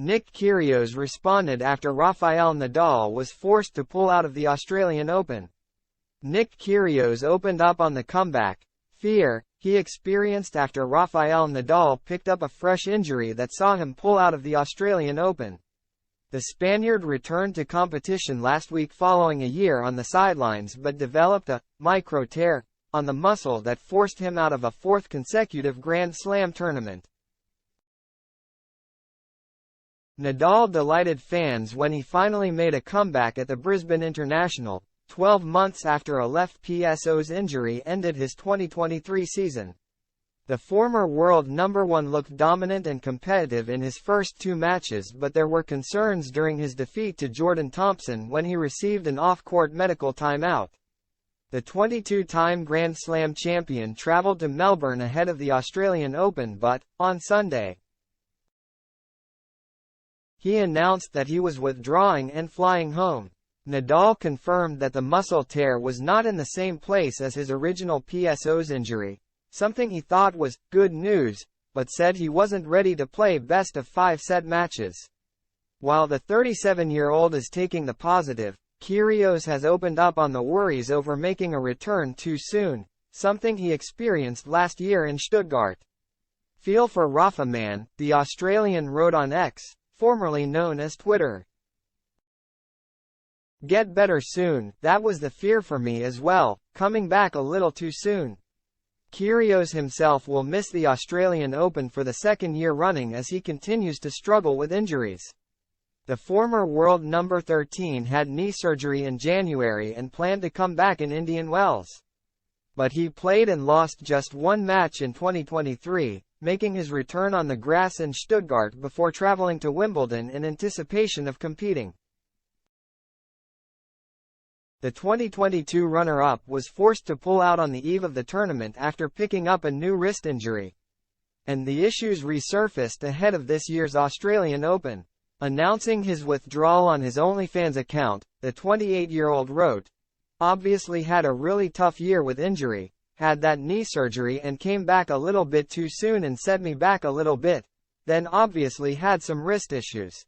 Nick Kyrgios responded after Rafael Nadal was forced to pull out of the Australian Open. Nick Kyrgios opened up on the comeback fear he experienced after Rafael Nadal picked up a fresh injury that saw him pull out of the Australian Open. The Spaniard returned to competition last week following a year on the sidelines but developed a micro tear on the muscle that forced him out of a fourth consecutive Grand Slam tournament. Nadal delighted fans when he finally made a comeback at the Brisbane International, 12 months after a left PSO's injury ended his 2023 season. The former world number one looked dominant and competitive in his first two matches, but there were concerns during his defeat to Jordan Thompson when he received an off-court medical timeout. The 22-time Grand Slam champion travelled to Melbourne ahead of the Australian Open but, on Sunday, he announced that he was withdrawing and flying home. Nadal confirmed that the muscle tear was not in the same place as his original PSO's injury, something he thought was good news, but said he wasn't ready to play best-of-5 set matches. While the 37-year-old is taking the positive, Kyrgios has opened up on the worries over making a return too soon, something he experienced last year in Stuttgart. "Feel for Rafa man," the Australian wrote on X, formerly known as Twitter. "Get better soon, that was the fear for me as well, coming back a little too soon." Kyrgios himself will miss the Australian Open for the second year running as he continues to struggle with injuries. The former world number 13 had knee surgery in January and planned to come back in Indian Wells. But he played and lost just one match in 2023, making his return on the grass in Stuttgart before traveling to Wimbledon in anticipation of competing. The 2022 runner-up was forced to pull out on the eve of the tournament after picking up a new wrist injury. And the issues resurfaced ahead of this year's Australian Open. Announcing his withdrawal on his OnlyFans account, the 28-year-old wrote, "Obviously had a really tough year with injury, had that knee surgery and came back a little bit too soon and set me back a little bit, then obviously had some wrist issues.